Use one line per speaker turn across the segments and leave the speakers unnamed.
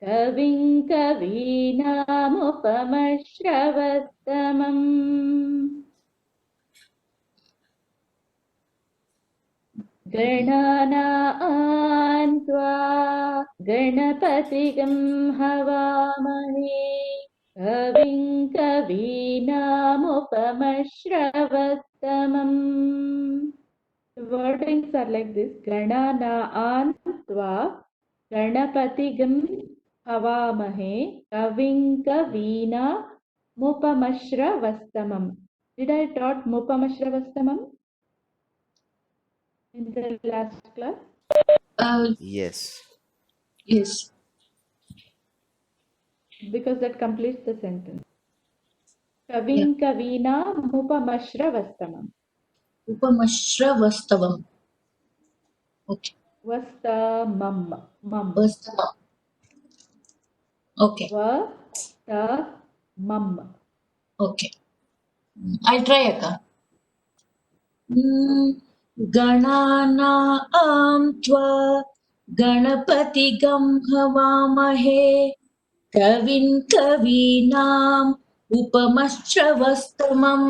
कविं कवीनामुपमश्रवस्तमम् गणानां त्वा गणपतिगं हवामहे कविं कवीनामुपमश्रवस्तमम्. The wordings are like this: Gananaan tva Ganapatigam Havamahe Kaving Kavina Mupamashra Vastamam. Did I taught Mupamashra Vastamam in the last class?
Yes.
Yes.
Because that completes the sentence. Kaving Kavina Mupamashra Vastamam.
Upamashra-vastavam. Okay.
Vastamam. Mam.
Vastavam. Okay.
Vastamam.
Okay. I'll try, Akka. गणानां त्वा गणपतिगं हवामहे कविं कवीनाम् उपमश्रवस्तमम्.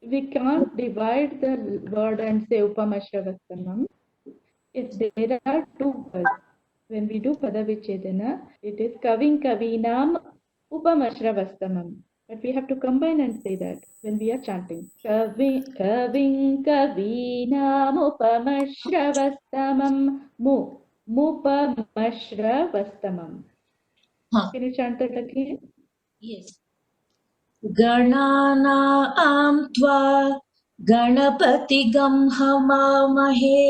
We can't divide the word and say Upamashravastamam. If there are two words, when we do Padavichedana, it is Kavin Kavinam Upamashravastamam. But we have to combine and say that when we are chanting. Kavin Kavinam Upamashravastamam Mupamashravastamam. Can you chant that again?
Yes. गणानां त्वा गणपतिगं हवामहे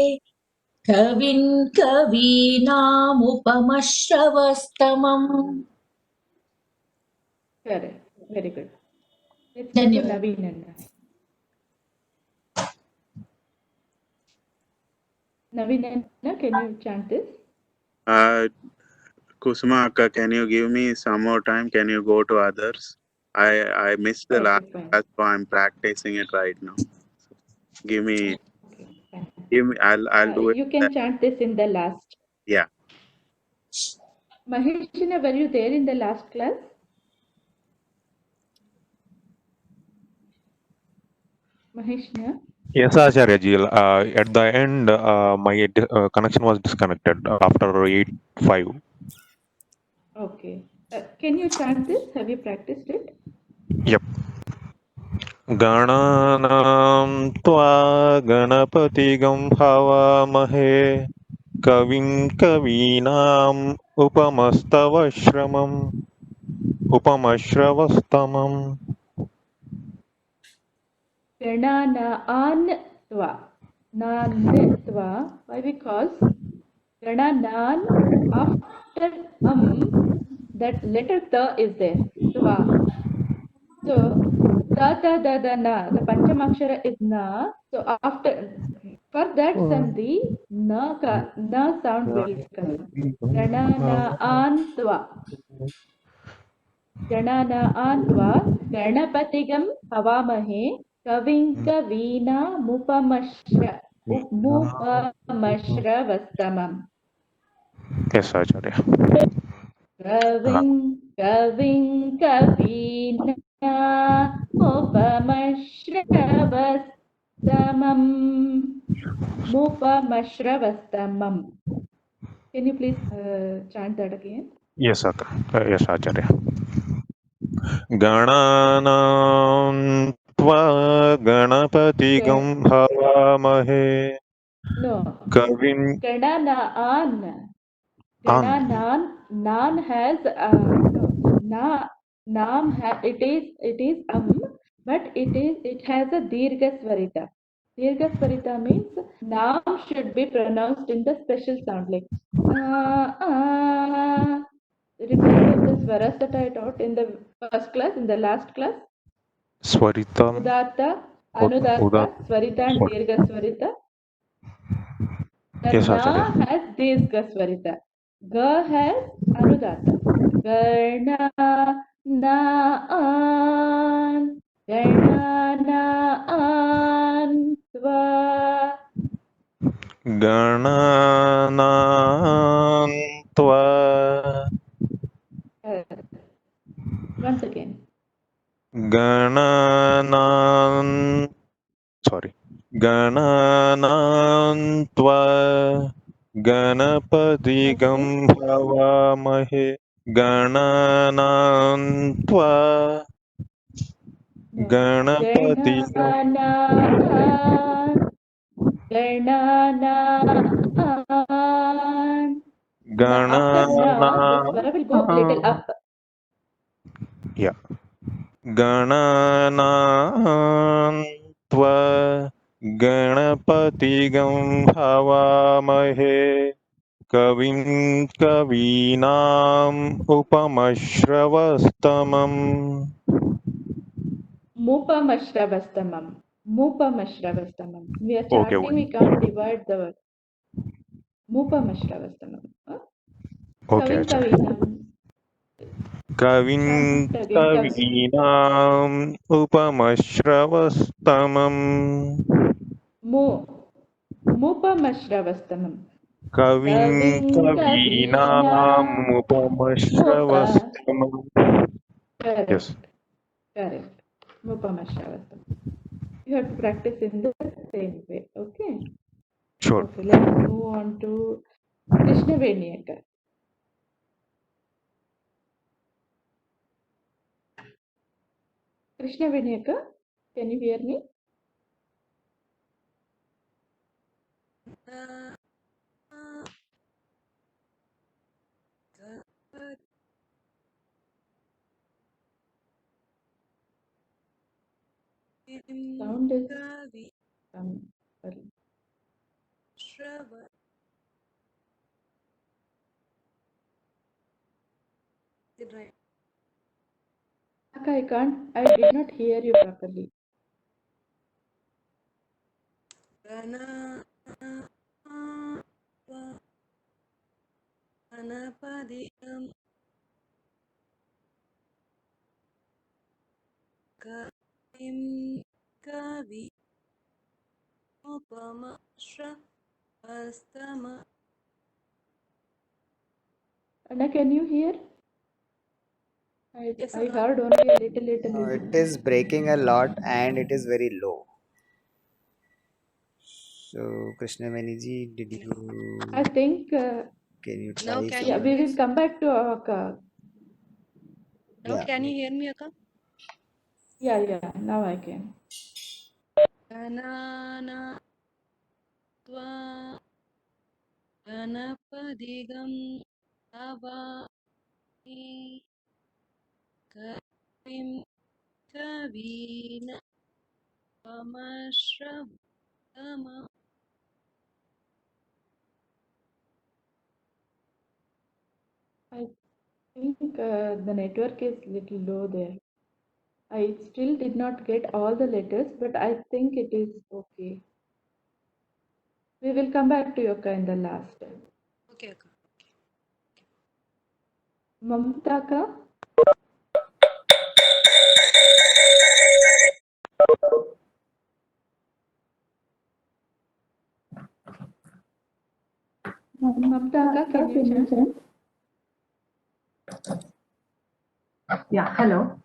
कविं कवीनामुपमश्रवस्तमम्.
Correct. Very good. Let's go to Navinanda. Navinanda, can you chant this?
Kusuma Akka, can you give me some more time? Can you go to others? I missed the last class, so I'm practicing it right now. Give me. I'll do it.
You can chant this in the last.
Yeah.
Maheshina, were you there in the last class? Maheshina?
Yes, Acharya ji. At the end, my connection was disconnected after 8:05.
Okay. Can you chant this? Have you practiced it?
Yep. Gananam tva ganapatigamhavamahe kavim kavinam upamashravastamam.
Gananaan tva. Tva. Why? Because Gananan, after that letter ta is there. Tva. So ta ta da da na. The Panchamakshara is na. So after, for that sandhi, na sound will come. Gananaan tva. Gananaan tva. Ganapatigam havamahe. Kavin kavina mupamashra vastamam.
Yes, Acharya.
Kavin kavina mupamashravastamam. Can you please chant that again?
Yes, Akka. Yes, Acharya. Gananam tva ganapatigam havamahe.
No.
Kavim.
Gananaan. Nan has it is but it has a dirgha swarita. Dirgha swarita means nam should be pronounced in the special sound like remember the swaras that I taught in the first class, in the last class?
Swarita.
Udatta, Anudatta, Swarita and Dirgha Swarita. The
Yes,
na
Acharya.
has Dirgha Swarita. Ga has Anudatta. Garna na an. Garna na an tva.
Gananam sorry, गणानां त्वा गणपतिगं हवामहे गणानां त्वा
No.
गणपतिगं
Gananan. Now after na, the swara will go little up.
yeah, गणानां त्वा गणपतिगं हवामहे कविं कवीनाम् उपमश्रवस्तमम्
Mupamashravastamam. Mupamashravastamam. We are
Okay,
chanting, we can't divide the word. Mupamashravastamam. Huh?
okay,
Kavin
acha.
Kavinam.
कविं
Chant again.
कवीनाम् उपमश्रवस्तमम्
Mupamashravastamam.
कविं
Kavin
कवीनाम्
Kavinam. Mupa.
उपमश्रवस्तमम्
Correct.
yes
Correct. Mupamashravastamam. You have to practice in the same way. Okay.
sure
Okay. Let's move on to Krishna Veniyakar. Krishna Veniyakar, can you hear me? Sound is sorry. Akka, I did not hear you properly. Anna, can you hear? I heard only a little.
It is breaking a lot and it is very low. So, Krishna Veniji, did you?
I think,
Can you try?
yeah, we will come back to Akka.
Yeah.
Can you hear me, Akka?
Yeah, now I can.
Ganana tva ganapadigam avani kavim kavina pamashravama.
I think the network is little low there. I still did not get all the letters, but I think it is okay. We will come back to Akka in the last.
Okay, Akka.
Mamta ka? Mamta ka, can you chant?
Yeah, hello.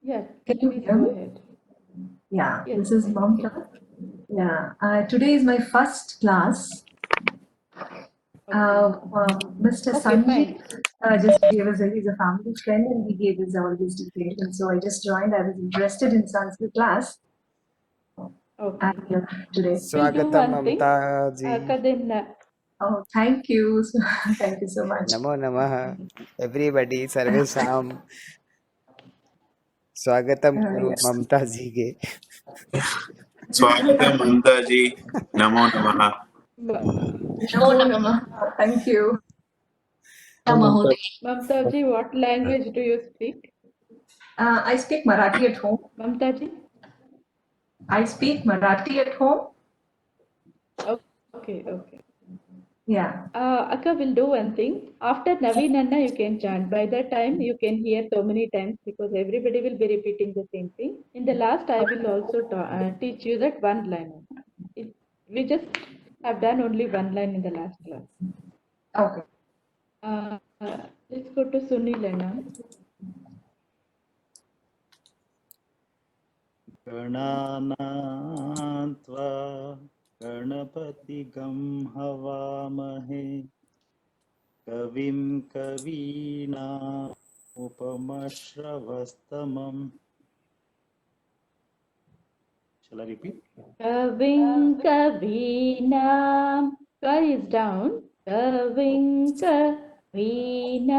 Yes,
Can you
please
hear
go
me?
ahead.
Yeah,
Yes,
this is
I
Mamta.
can.
Yeah, today is my first class. Mr.
Okay,
Sanjeev
fine.
just gave us he's a family friend and he gave us all these details. And so I just joined. I was interested in Sanskrit class.
Okay.
And today.
We'll do
Swagatam
one thing.
Mamta ji.
Akka, then
Oh, thank you. Thank you so much.
Namo Namah. Everybody, Sarve Sham. Swagatam Karo
Yes.
Mamta ji ke.
Swagatam Mamta ji. Namo Namaha.
Namo Namah. Thank you.
Mamta ji, what language do you speak?
I speak Marathi at home.
Mamta ji?
I speak Marathi at home.
Okay.
Yeah.
Akka will do one thing. After Naveen Anna, you can chant. By that time, you can hear so many times because everybody will be repeating the same thing. In the last, I will also teach you that one line. We just have done only one line in the last class.
Okay.
Let's go to Sunil Anna.
गणानां त्वा गणपतिगं हवामहे कविं कवीनाम् उपमश्रवस्तमम्. Shall I repeat?
Kaving Kavinam. Ka is down. Kaving Kavinam.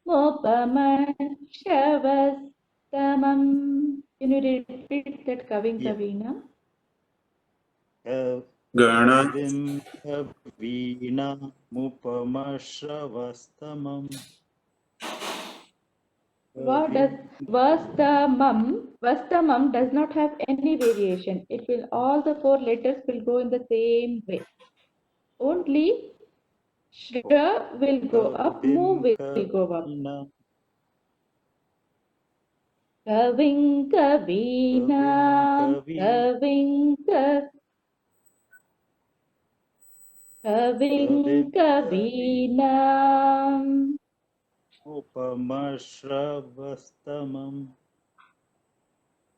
Mopamashravastamam. Can you repeat that Kaving
Yeah.
Kavinam?
Gana.
कविं कवीनामुपमश्रवस्तमम्.
What does Vastamam does not have any variation. It will, all the four letters will go in the same way. Only Shra will go up, Mu will go up. Kaving Kavinam, Kaving Kavinam.
उपमश्रवस्तमम्.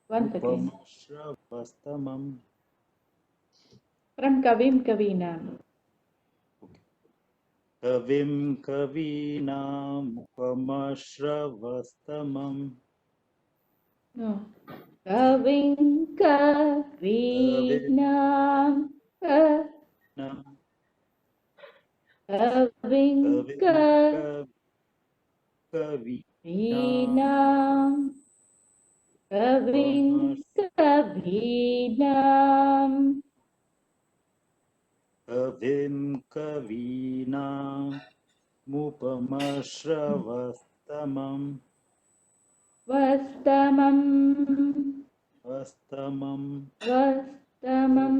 Once again,
उपमश्रवस्तमम्.
from Kavim Kavinam.
कविं कवीनामुपमश्रवस्तमम्.
No. Kaving Kavinam. Kaving Kavinam. Kaving Kavinam.
कविं कवीनामुपमश्रवस्तमम्.
Vastamam.
वस्तमम्.
Vastamam.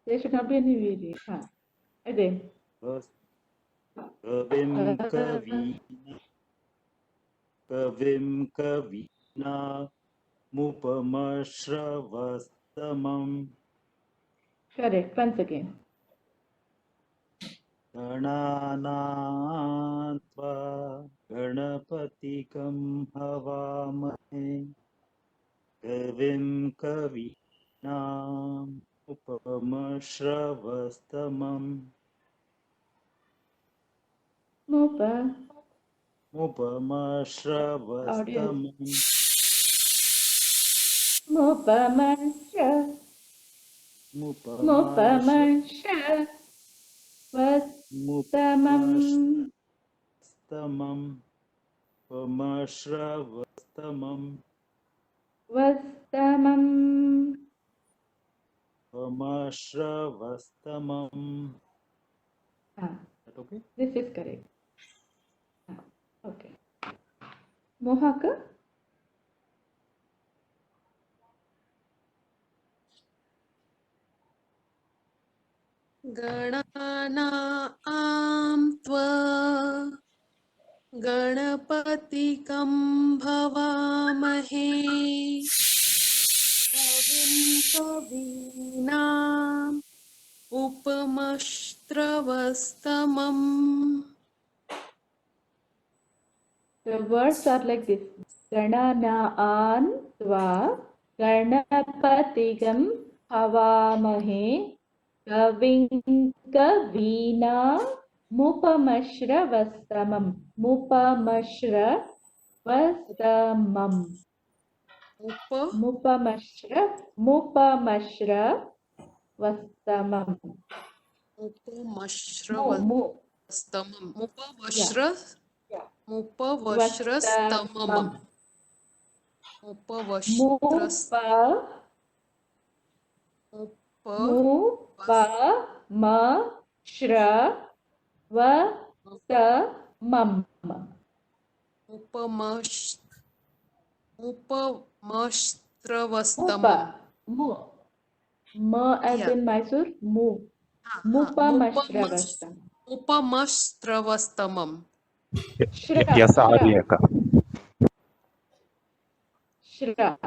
There should not be any variation. Again.
कविं कवीनामुपमश्रवस्तमम्.
Correct. Once again.
गणानां त्वा गणपतिगं हवामहे कविं कवीनाम् उपमश्रवस्तमम्. उपमश्रवस्तमम्. उपमश्रवस्तमम्. Okay?
This is correct. Okay. Mohaka?
गणानां त्वा गणपतिकं भवामहे कविं कवीनाम् उपमश्रवस्तमम्.
The words are like this. Gananaan tva ganapatigam havamahe kaving kavina mupamashravastamam. Mupamashravastamam. Mupamashravastamam.
Mupavashrastamam.
Ma as in Mysore, mu. Mupamashravastamam.
Upamashravastamam.
Yes, Ariyaka.
Shra.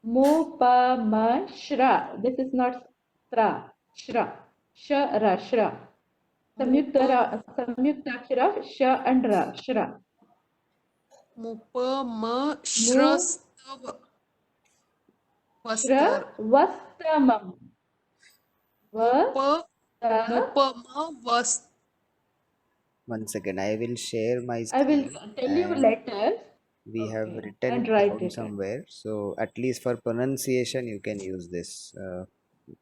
Mupamashra. This is not stra. Shra. Shra. Shra. Samyukta Sha and Ra. Shra.
Mupamashrastav. Vastar.
Vastamam.
Upa.
Vasta.
Mupama. Vast.
One second, I will share my
I will
screen
tell you
and
letters.
we have
Okay.
written
And
it
write
down
it.
somewhere. So at least for pronunciation, you can use this.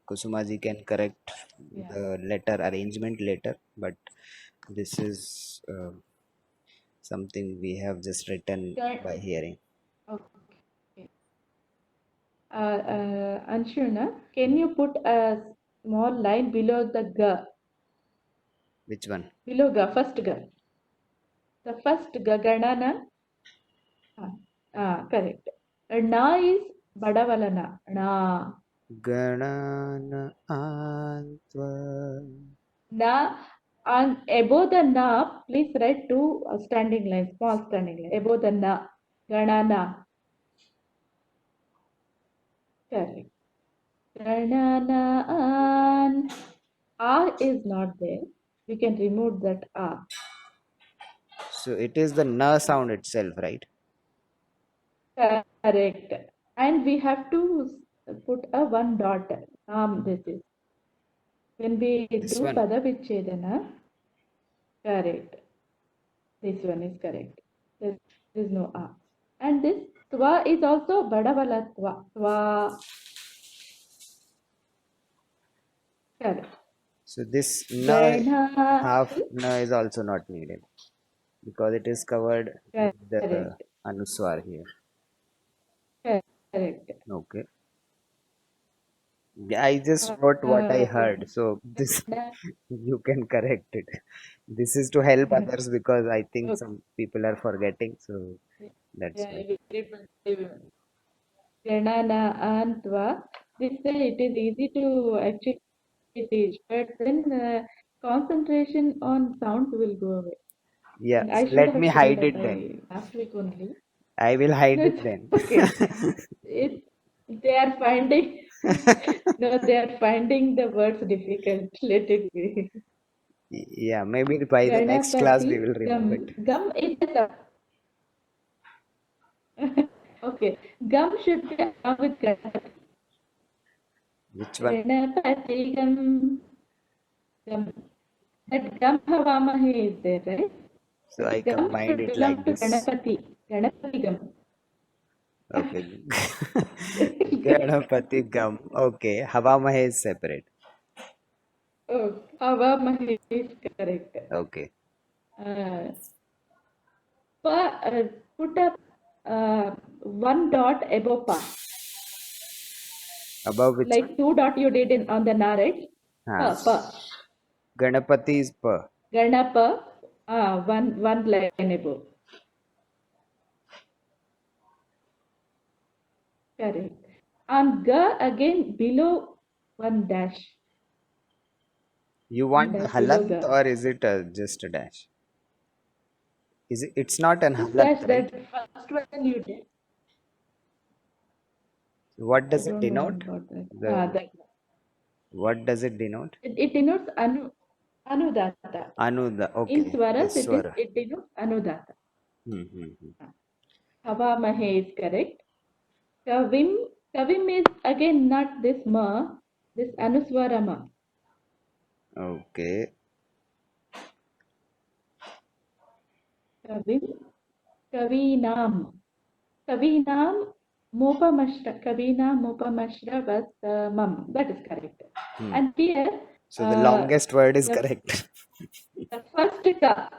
Kusumaji can correct
Yeah.
the letter arrangement later, but this is something we have just written
Sure.
by hearing.
Okay. Anshuna, can you put a small line below the G?
Which one?
Below G, first G. The first G, Ganana. Correct. Na is Badavalana. Na.
Ganana antva.
Na. And above the na, please write two standing lines, small standing line. Above the na. Ganana. Correct. Gananaan. A is not there. We can remove that A.
So it is the na sound itself, right?
Correct. And we have to put a one dot. This is. When we
This
do
one.
Padavichedana, correct. This one is correct. There is no A. And this Twa is also Badavala Twa. Twa. Correct.
So this na
Gana.
half na is also not needed because it is covered with the
Correct.
anuswar here.
Correct.
Okay. Yeah, I just wrote what I heard, so this you can correct it. This is to help others because I think some people are forgetting, so that's why.
Ganana and Twa. This way it is easy to actually teach, but then concentration on sounds will go away.
Yeah,
And I
so
should
let
have
me
told
hide
that
it then.
last week only.
I will hide it then.
Okay. They are finding no, they are finding the words difficult. Let it be.
Yeah, maybe by the next class we will remove it.
Gum is the okay. Gum should be along with Ganapati.
Which one?
Ganapati gum. Gum. That gum Havamahe is there, right?
So I
Gum
combined
should
it
belong
like
to
this.
Ganapati. Ganapati gum.
Okay. Ganapati gum. Okay. Havamahe is separate.
Oh, Havamahe is correct.
Okay.
Put up one dot above pa.
Above which
Like two dot you did on the na, right?
one?
Pa.
Ganapati is pa.
Ganapa, one line above. Correct. And ga again below one dash.
You want
Dash below
halant
ga.
or is it just a dash? Is it? It's not an
This
halant,
dash,
right?
that first one you did.
What
I
does it
don't know
denote?
about that.
The what does it denote?
It denotes anudata.
Anuda.
In
Okay.
swaras,
Yes, swara.
it denotes anudata.
Hmm.
Havamahe is correct. Kavim is again not this ma, this anuswarama.
Okay.
Kavinam. Kavinam Mopamashra Vastamam. That is correct. And here,
So the longest word is
the-
correct.
the first ka.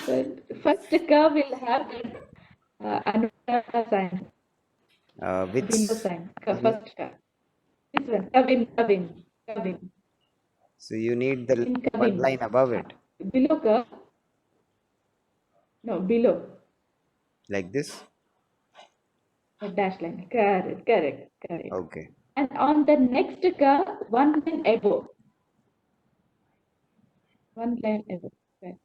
The first ka will have that Anuradha sign.
Which?
Below sign. First ka. This one. Kavin.
So you need the
In
one
Kavin.
line above it,
Below ka. No, below.
like this.
A dash line. Correct.
Okay.
And on the next ka, one line above. Right.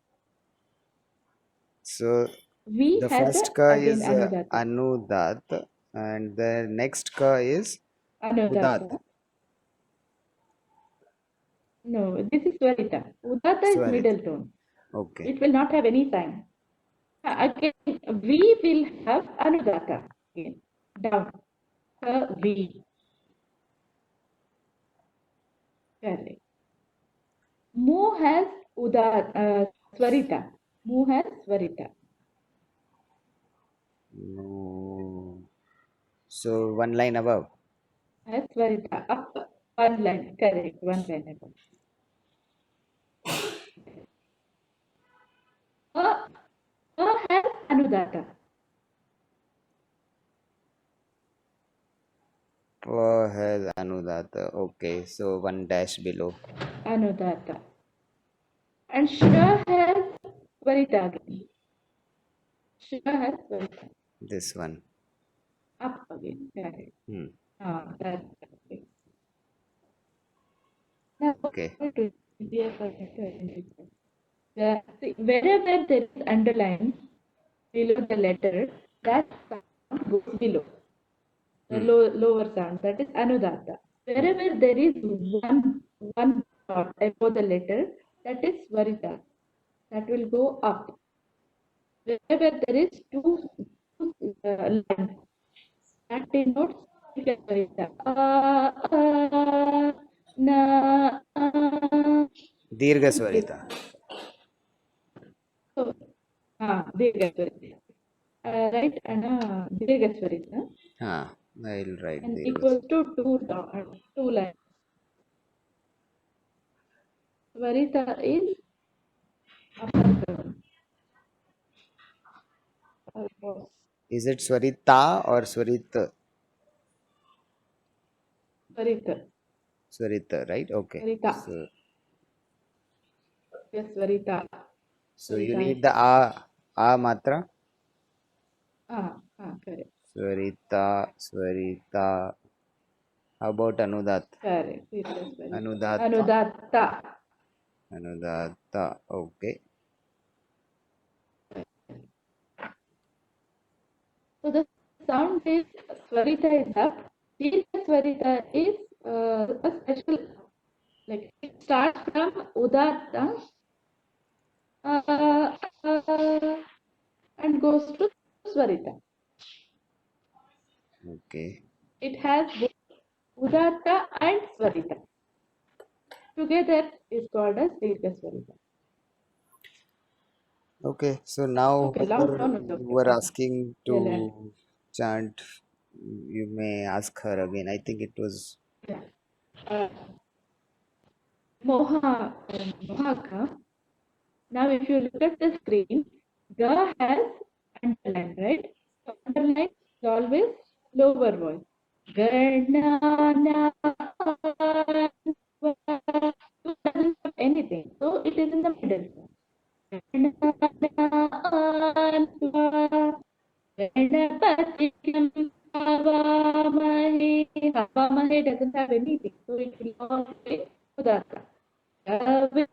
So
We
the
had
first ka
again
is
Anudata.
Anudat, and the next ka is
Anudata.
Udat.
No, this is Swarita. Udata is
Swarita.
middle tone.
Okay.
It will not have any sign. Again, we will have Anudata again. down. Kavi. Correct. Mu has Swarita. Mu has Swarita.
No. So one line above.
Has Swarita. Up. One line. Correct. One line above. Has Anudata.
Pa has Anudata. Okay, so one dash below.
Anudata. And Shra has Swarita again. Shra has Swarita.
This one.
Up again. Correct.
Hmm.
That's correct. Now,
Okay.
what to easier for me to identify. See, wherever there is underline below the letter, that sound goes below. The lower sound, that is Anudata. Wherever there is one dot above the letter, that is Swarita. That will go up. Wherever there is two lines, that denotes Swarita. Na,
Dirgha Swarita.
So, Dirghaswarita. Right, and Dirghaswarita.
I'll write
And
Dirgha.
equals to two lines. Swarita is upper term.
Is it Swarita or Swarita?
Swarita.
Swarita, right? Okay.
Swarita.
So,
Yes, Swarita.
so you
Swarita
need
is-
the a matra.
Correct.
Swarita, Swarita. How about Anudat?
Correct. Dirghaswarita.
Anudata.
Anudata.
Anudata. Okay.
So the sound is Swarita is up. Dirghaswarita is a special, like it starts from Udatta and goes to Swarita.
Okay.
It has both Udatta and Swarita. Together is called as Dirghaswarita.
Okay. So now
Okay, loud tone is
you
okay.
were asking
Yeah,
to chant. You may ask her again. I think it was.
Yeah. Mohaka. Now, if you look at the screen, Ga has underline, right? So underline is always lower voice. Ganana doesn't have anything, so it is in the middle. Ganapatitam Havamahe. Havamahe doesn't have anything, so it will always Udatta. Kavim,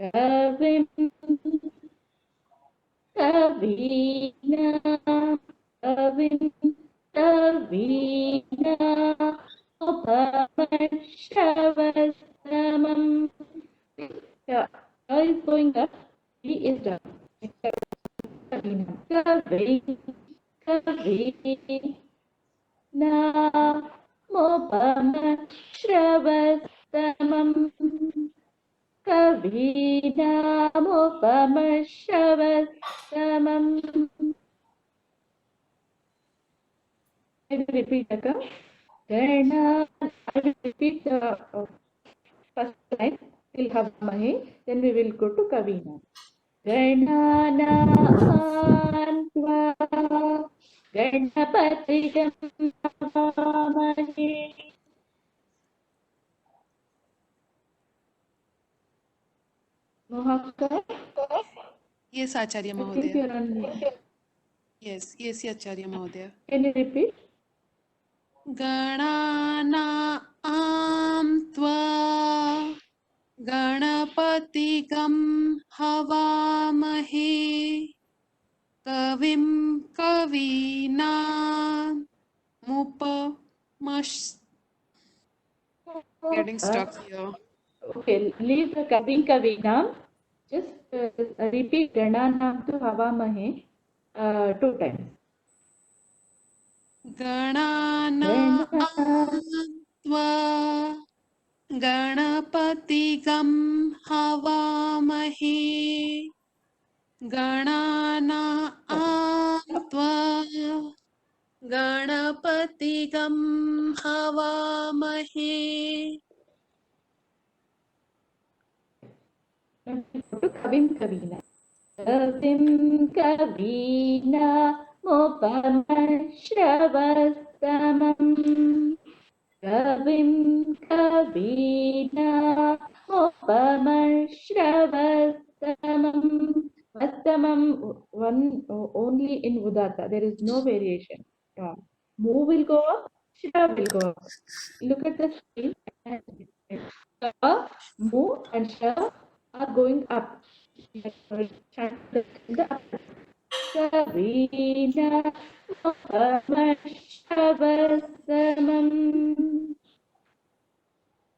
Kavim, Kavina, Kavim, Kavina, Upamashavasamam. Yeah, A is going up, B is down. Kavina, Kavim, Kavina, Upamashavasamam. Kavinamupamashavastamam. I will repeat again. Gana. I will repeat the first line. Till Havamahe. Then we will go to Kavina. Gananantva Ganapatigam Havamahe. Mohaka,
Yes, Acharya
I think
Mahodaya.
you're on mute.
Yes, Acharya Mahodaya.
Can you repeat?
गणानां त्वा गणपतिगं हवामहे कविं कवीनामुपमश् getting stuck here.
Okay, leave the Kavin Kavinam. Just repeat Gananam to Havamahe 2 times.
गणानात्वा गणपतिगं हवामहे गणानात्वा गणपतिगं हवामहे
Kavim Kavina. Kavim Kavina Mopamashravastamam. Kavim Kavina Mopamashravastamam. Vastamam one only in Udata. There is no variation. Mu will go up, Shra will go up. Look at the screen. Ka, Mu and Shra are going up. Kavina Mopamashravastamam.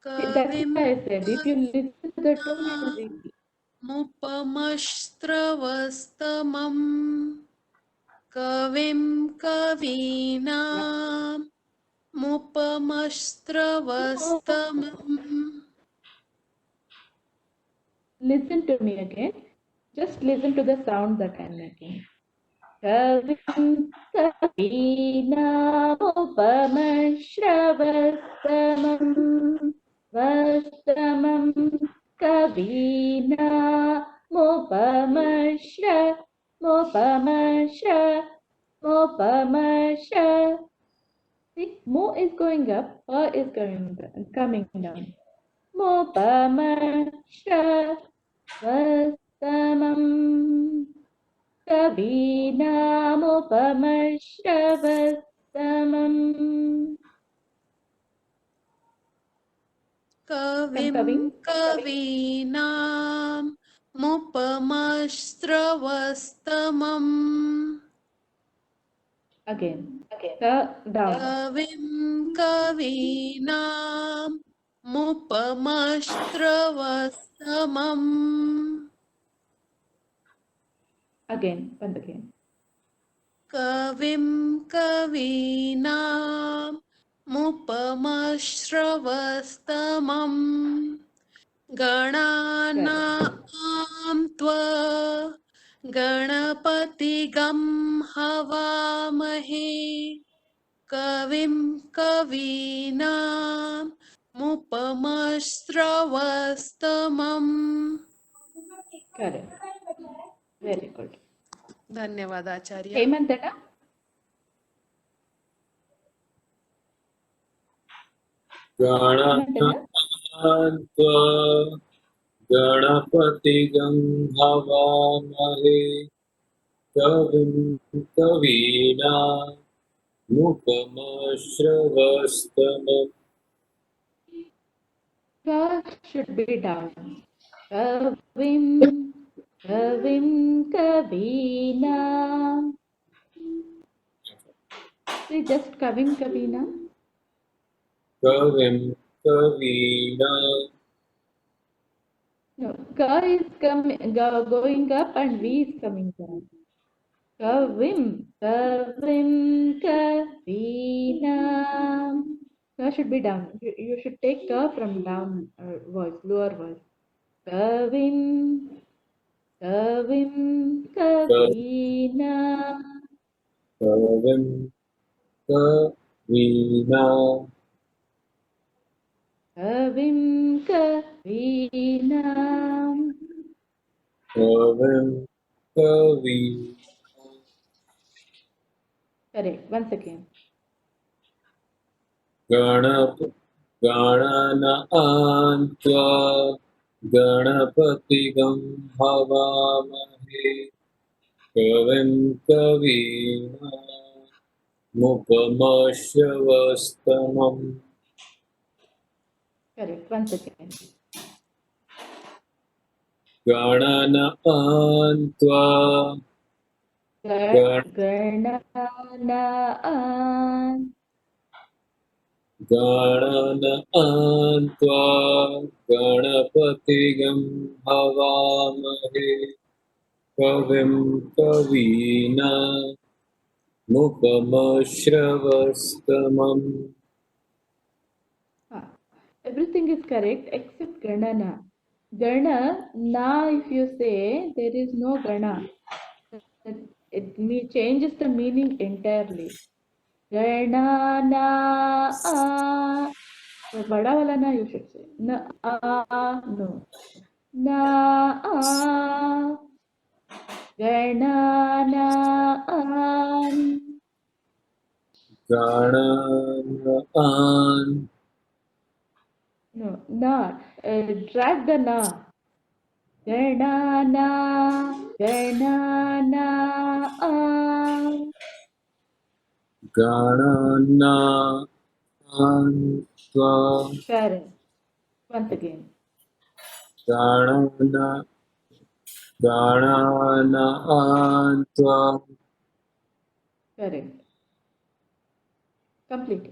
That's
कविं
why I said, if you listen to the tone, it is easy.
मुपमश्रवस्तमं कविं कवीनाम् मुपमश्रवस्तमम्
Listen to me again. Just listen to the sound that I'm making. Kavim Kavinamupamashravasamam Vasamam Kavinamupamashravasamam. See, Mo is going up, Pa is coming down. Mopamashravastamam. Kavinamupamashravasamam.
कविं कवीनाम् मुपमश्रवस्तमम्
Again. Ka down.
कविं कवीनाम् मुपमश्रवस्तमम्
Again. Once again.
कविं कवीनाम् मुपमश्रवस्तमम् गणानां त्वा गणपतिगं हवामहे कविं कवीनां मुपमश्रवस्तमम्
Correct. Very good.
धन्यवाद आचार्य
Hemantana?
गणान्त्वा गणपतिगं हवामहे कविं कवीनामुपमश्रवस्तमम्
Ka should be down. Kavim Kavina. See, just Kavim Kavina.
कविं कवीना
No, Ka is going up and V is coming down. Kavim Kavina. Ka should be down. You should take Ka from down voice, lower voice. Kavim Kavina.
कविं कवीना
Kavim Kavina.
कविं कवीना
Correct. Once again.
गणान्त्वा गणपतिगं हवामहे कविं कवीनामुपमश्रवस्तमम्
Correct. Once again.
गणान्त्वा
Ganaan.
गणान्त्वा गणपतिगं हवामहे कविं कवीना मुखमश्रवस्तमम्
Everything is correct except Ganana. Gana, na, if you say, there is no Gana. It changes the meaning entirely. Gana, na, the bada wala na you should say. Na, no. Na, Gana, na,
गणानान्
no, na. Drag the na. Ganana, Ganana,
गणानान् त्वा
Correct. Once again.
गणानान् त्वा
Correct. Complete.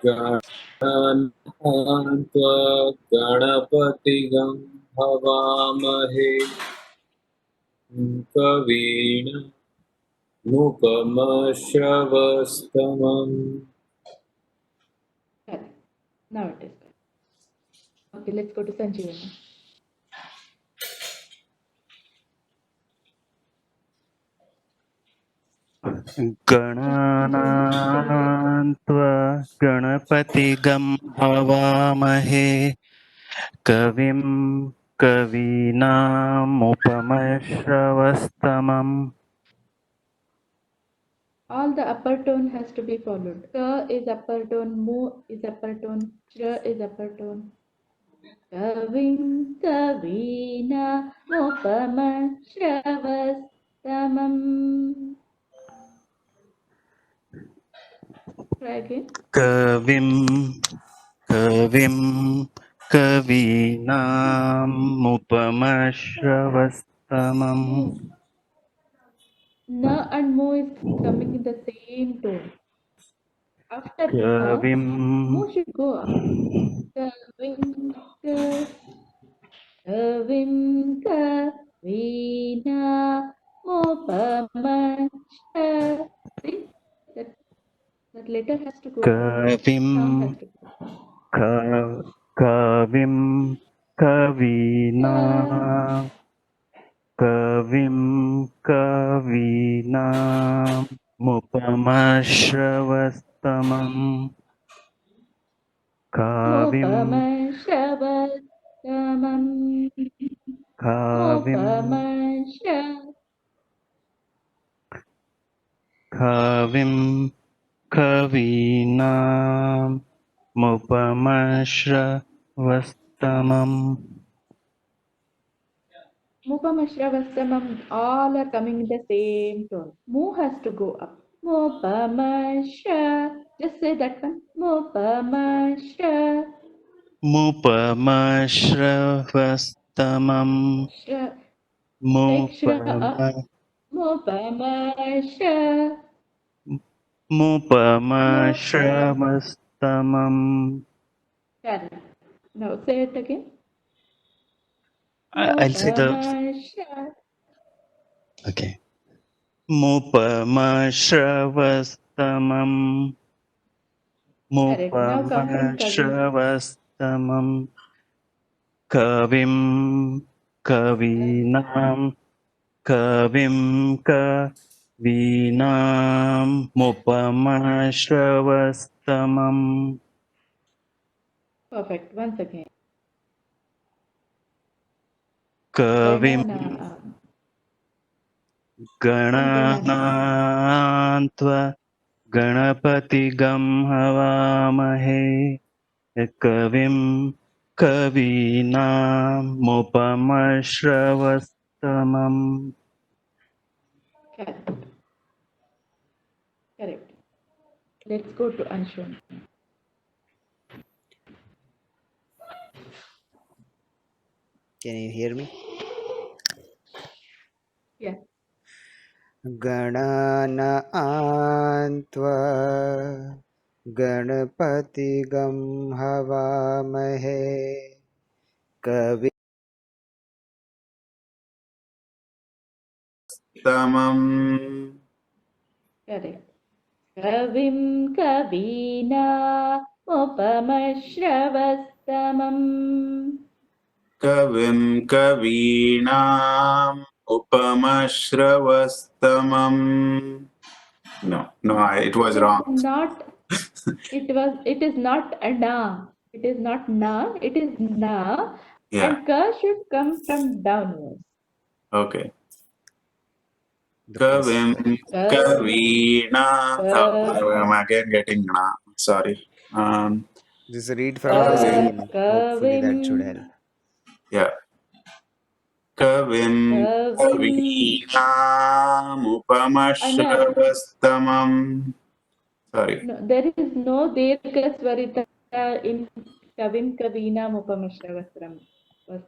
गणानान् त्वा गणपतिगं हवामहे कवीन मुखमश्रवस्तमम्
Correct. Now it is correct. Okay, let's go to Sanjeevani.
गणानान्त्वा गणपतिगं हवामहे कविं कवीनामुपमश्रवस्तमम्
All the upper tone has to be followed. Ka is upper tone, mu is upper tone, shra is upper tone. Kavim Kavina Mupama Shravastamam. Try again.
कविं कवीनामुपमश्रवस्तमम्
Mu. Na and mu is coming in the same tone. After na,
कविं
mu should go up. Kavim Kavim Kavina Mupama Shra. See, that letter has to go up.
कविं
Sound has to go up.
कविं कवीना कविं कवीनामुपमश्रवस्तमम् कविं
Mupama Shravastamam.
कविं
Mupama
कविं कवीनामुपमश्रवस्तमम्
Mupamashravastamam, all are coming in the same tone. Mu has to go up. Mupamasha. Just say that one. Mupamasha.
मुपमश्रवस्तमम्
Shra. Take shra up.
मुपम
Mupamasha.
मुपमश्रवस्तमम्
Correct. Now say it again.
I'll say the
Mupamasha.
okay. Mupamashravastamam
Correct. Now come from Kavim.
Mupamashravastamam Kavim Kavinam Kavim Kavinam Mupamashravastamam
Perfect. Once again.
Kavim
Ganana.
Gananantva Ganapatigam Havamahe कविं कवीनामुपमश्रवस्तमम्
Correct. Correct. Let's go to Anshul.
Can you hear me?
Yeah.
गणानान्त्वा गणपतिगं हवामहे कवि
Tamam
Correct. Kavim kavinamupamashravasamam.
कविं कवीनाम् उपमश्रवस्तमम्. No, it was
It is
wrong.
not. It is not a na. It is not na. It is na.
Yeah,
And ka should come from downwards.
okay.
The first
Kavim
one.
Kavina. Oh, I'm again getting na. Sorry.
Just read from the screen. Hopefully that should help.
Yeah. Kavim
Kavim.
Kavinam Upamashravastamam. Sorry.
No, there is no dirgha swarita in Kavim Kavinam Upamashravastamam. There is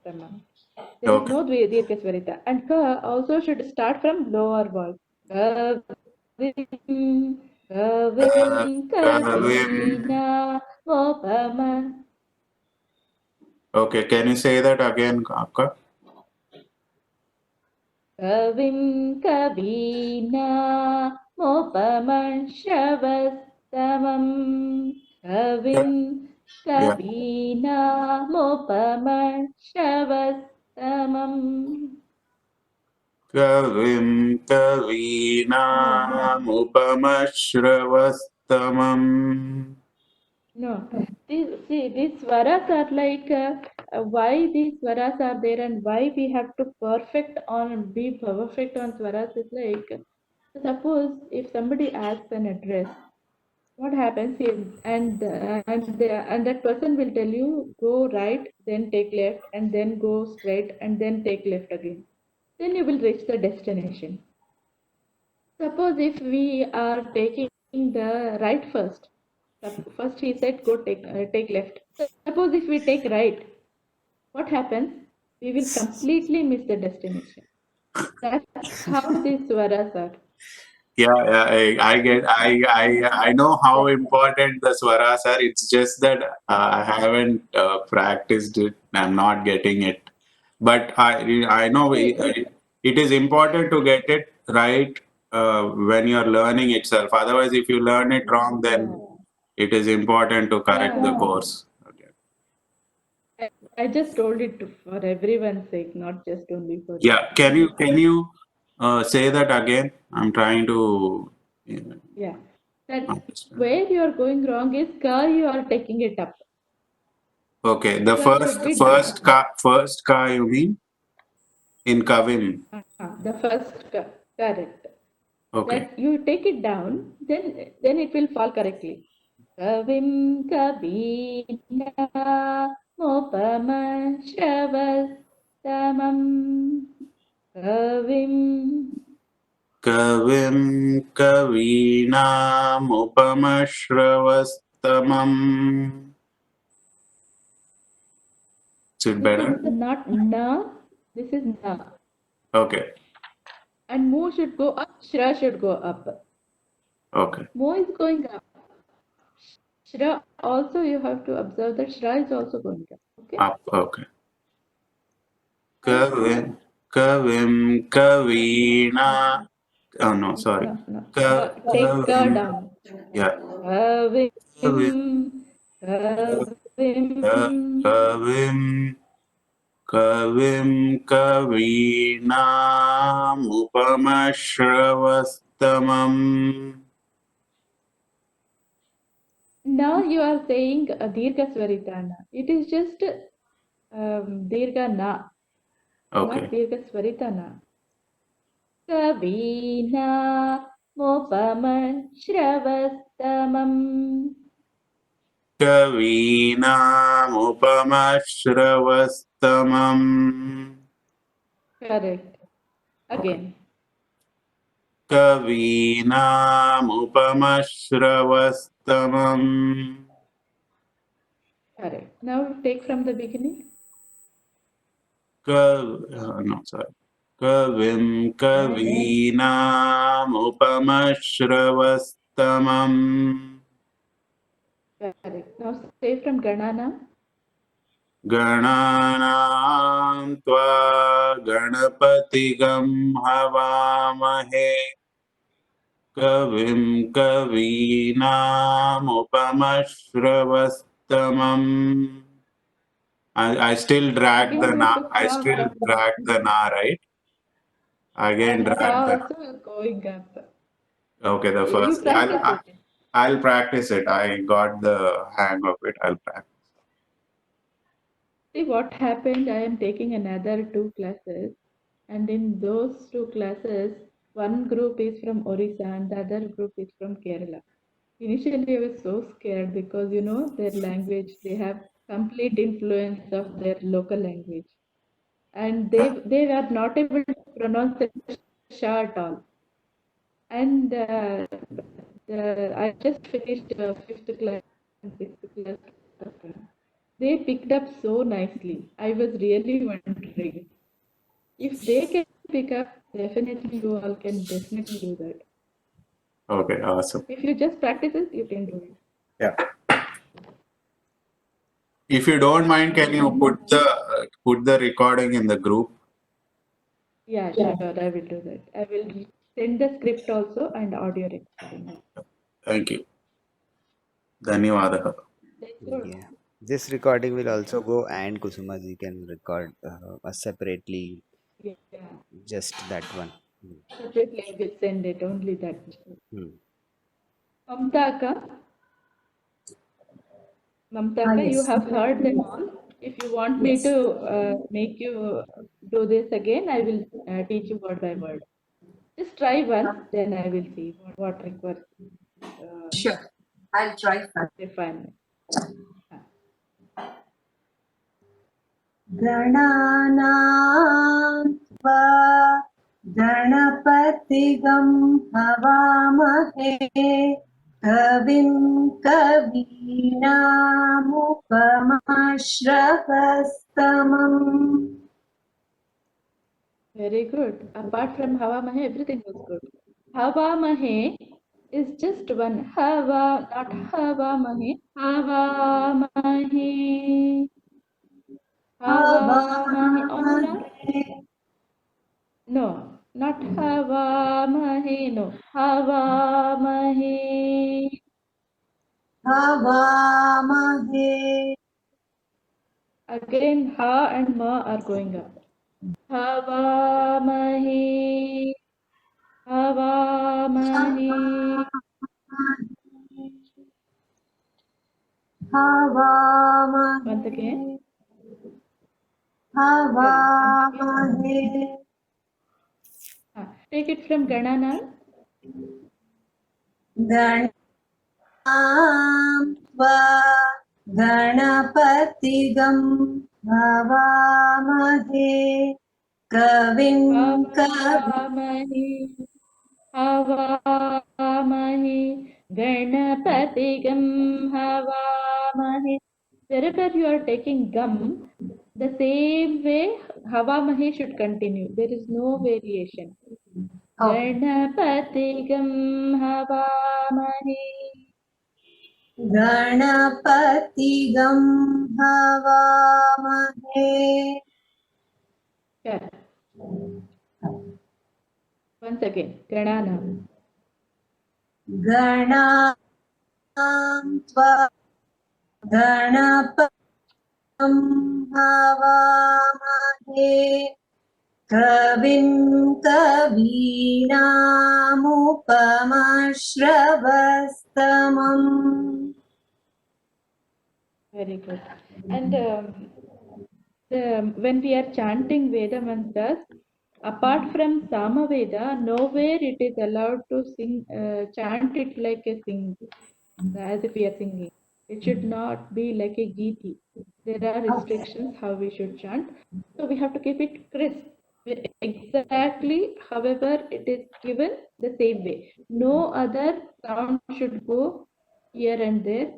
Okay.
no dirgha swarita. And ka also should start from lower voice. Kavim Kavim
Kavim.
Kavina Upama.
Okay, can you say that again, Akka?
Kavim Kavina Upamashravastamam. Kavim
Yeah.
Kavina Upamashravastamam.
Kavim Kavinam Upamashravastamam.
No, these swaras are like why these swaras are there and why we have to be perfect on swaras is like, suppose if somebody asks an address, what happens is, and that person will tell you go right, then take left, and then go straight, and then take left again. Then you will reach the destination. Suppose if we are taking the right first. First he said go take left. Suppose if we take right, what happens? We will completely miss the destination. That's how these swaras are.
Yeah, I know how important the swaras are. It's just that I haven't practiced it. I'm not getting it. But I know it is important to get it right when you're learning itself. Otherwise, if you learn it wrong, then it is important to correct the course. Okay.
I just told it for everyone's sake, not just only for
Yeah, can you say that again? I'm trying to
yeah. That
understand.
where you are going wrong is ka you are taking it up.
Okay, the
Ka should be
first ka you mean in Kavim.
the first ka, correct.
Okay.
That you take it down, then it will fall correctly. Kavim Kavina Mopama Shravastamam. Kavim.
Kavim Kavinam Upamashravastamam. Is it better?
This is not na, this is na.
Okay.
And mo should go up, shra should go up.
Okay.
Mo is going up. Shra also you have to observe that shra is also going up. Okay.
Up. Okay. Kavim Kavina. Oh no, sorry.
No. Take ka down.
Yeah.
Kavim.
Kavim Kavim Kavinam Upamashravastamam.
Now you are saying Dirgha Swaritana. It is just Dirgha na,
Okay.
not Dirgha Swaritana. Kavina Mopama Shravastamam.
Kavinam Upamashravastamam.
Correct. Again.
Kavinam Upamashravastamam.
Correct. Now take from the beginning.
No, sorry. Kavim Kavinam Upamashravastamam.
Correct. Now say from Ganana.
Gananam Tva Ganapatigam Havamahe. कविं कवीनामुपमश्रवस्तमम्. I still drag
Again,
the
you
na.
have to
I
stop.
still drag the na, right? Again
And
drag
sa
the.
also going up.
Okay, the
You
first.
practice it.
I'll practice it. I got the hang of it. I'll practice.
See what happened, I am taking another 2 classes, and in those 2 classes, one group is from Orissa and the other group is from Kerala. Initially, I was so scared because you know their language, they have complete influence of their local language, and they were not able to pronounce the sha at all. And I just finished 5th class and 6th class. They picked up so nicely. I was really wondering if they can pick up, definitely you all can definitely do that.
Okay, awesome.
If you just practice it, you can do it.
Yeah. If you don't mind, can you put the recording in the group?
Yeah, sure, I will do that. I will send the script also and audio recording.
Thank you. Dhanyawadaha.
That's good.
Yeah. This recording will also go, and Kusumaji can record separately,
Yeah.
just that one.
Separately I will send it, only that.
Hmm.
Mamtaka, you
yes.
have heard them all. If you want me
Yes.
to make you do this again, I will teach you word by word. Just try once, then I will see what requires
Sure. I'll try first.
refinement.
गणानां त्वा गणपतिगं हवामहे कविं कवीनामुपमश्रवस्तमम्.
Very good. Apart from Hava Mahe, everything was good. Hava Mahe is just one. Hava, not Hava Mahe. Hava Mahe. Hava Mahe. Only no, not Hava Mahe. No. Hava Mahe.
हवामहे.
Again, Ha and Ma are going up. Hava Mahe. Hava Mahe.
हवामहे.
Once again.
हवामहे.
Take it from Ganana.
गणां त्वा गणपतिगं हवामहे कविं
Havaamahi, Havaamahi, Ganapatigam Havaamahi. Wherever you are taking gum, the same way Havamahi should continue. There is no variation. Ganapatigam Havamahi.
गणपतिगं हवामहे.
Yeah. Once again, Ganana.
गणां त्वा गणपतिगं हवामहे कविं कवीनामुपमश्रवस्तमम्.
Very good. And when we are chanting Veda mantras, apart from Samaveda, nowhere it is allowed to sing, chant it like a sing, as if we are singing. It should not be like a Geeti. There are restrictions how we should chant. So we have to keep it crisp. Exactly, however, it is given the same way. No other sound should go here and there.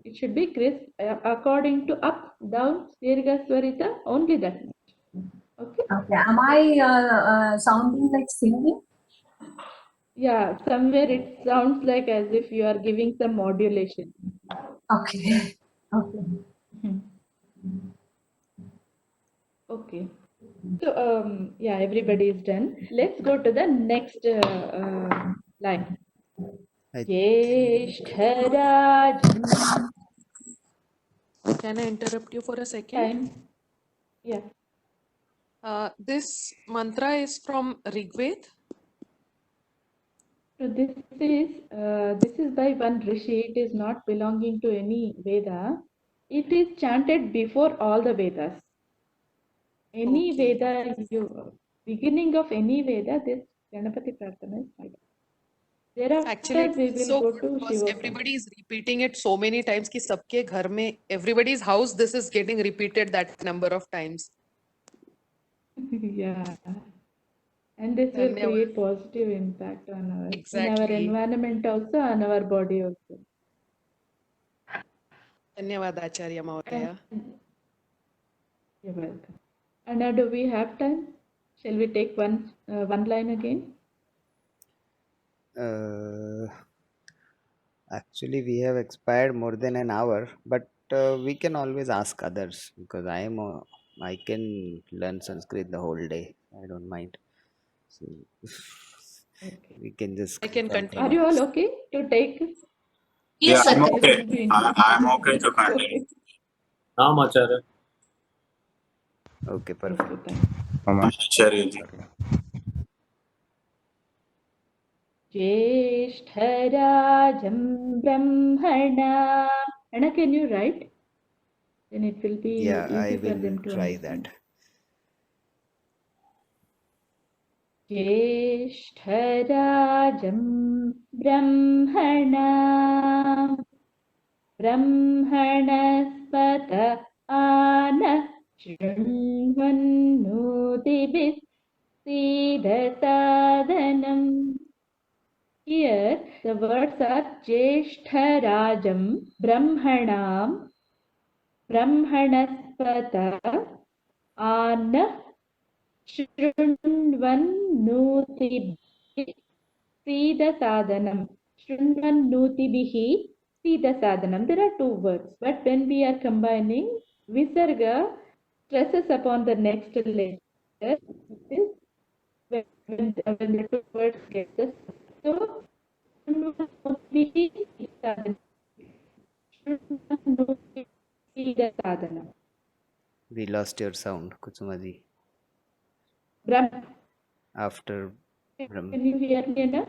It should be crisp according to up, down, Dirgha Swarita, only that much. Okay?
Okay. Am I sounding like singing?
Yeah, somewhere it sounds like as if you are giving some modulation.
Okay. Okay.
Okay. So, yeah, everybody is done. Let's go to the next line.
I-
Jeshtharajan.
Can I interrupt you for a second?
Time. Yeah.
This mantra is from Rigved.
So this is by one rishi. It is not belonging to any Veda. It is chanted before all the Vedas. Any
Okay.
Veda, beginning of any Veda, this Ganapati Prarthana is made. Thereafter
Actually,
we
it's
will
so
go
good
to
because
Shiva.
everybody is repeating it so many times कि सबके घर में everybody's house this is getting repeated that number of times.
Yeah. And this will
धन्यवाद.
create positive impact on in our
Exactly.
environment also, on our body also.
धन्यवाद आचार्य महोदया.
You're welcome. And now, do we have time? Shall we take one line again?
Actually, we have expired more than an hour, but we can always ask others because I can learn Sanskrit the whole day. I don't mind. So
Okay.
we can just
I can
confirm
continue.
Are you all okay to take?
Yes,
I'm
Sir.
okay.
will be
I'm okay to continue.
Okay.
आम आचार्य.
Okay, perfect.
Okay, thanks.
Acharya ji.
Jeshtharajan Brahmana. Anna, can you write? Then it will be
Yeah, I
easy for
will
them to
try
understand.
that.
Jeshtharajan Brahmana. ब्रह्मणस्पत आन शृण्वन्नोतिभिः सीदसादनम्. Here the words are Jeshthārajam Brahmanam Brahmanaspata An Shrunvannutibhi Sidasadanam. Shrunvannutibihi Sidasadanam. There are two words, but when we are combining, Visarga stresses upon the next letter. When the two words get this. So, Sidasadanam.
We lost your sound, Kusumaji.
Brahm.
After Brahm.
Can you hear me now?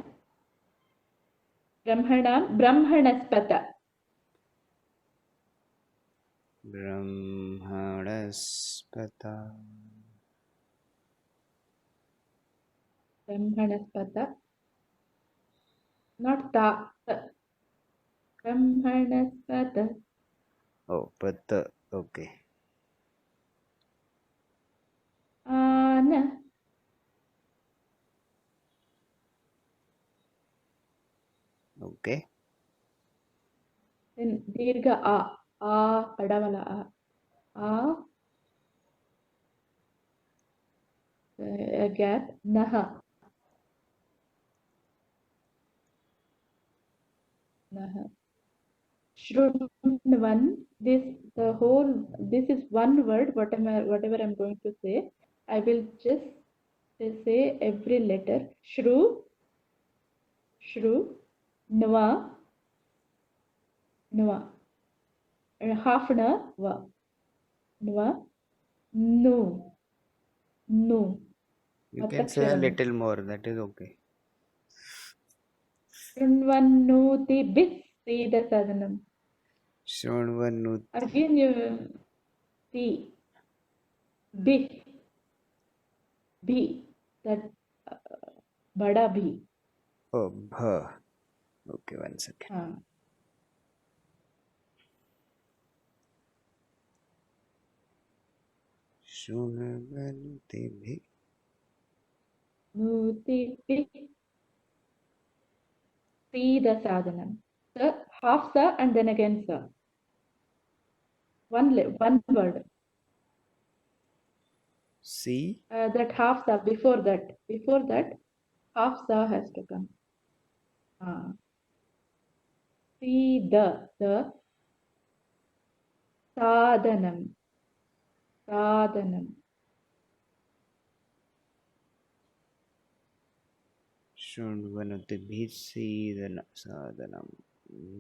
Brahmanam Brahmanaspata.
Brahmanaspata.
Brahmanaspata. Not ta. Brahmanaspata.
Oh, Pata. Okay.
Ana.
Okay.
Then Dirgha A. A. Padavala A. A. A gap. Naha. Naha. Shrunvan. This is one word. Whatever I'm going to say, I will just say every letter. Shru. Shru. Nva. Nva. Half na va. Nva. No. No.
You can say a
Mataksharam.
little more. That is okay.
Shrunvannutibhi Sidasadanam.
Shronvanut.
Again, you see. Bhi. Bhi. That bada bhi.
Oh, Bha. Okay, one second.
हाँ.
Shronvanutibhi.
Nutibhi Sidasadanam. Sa, half sa and then again sa. One word.
See.
That half sa before that. Before that, half sa has to come. See the sadanam. Sadanam.
Shundvanatibihi Sidana Sadhanam.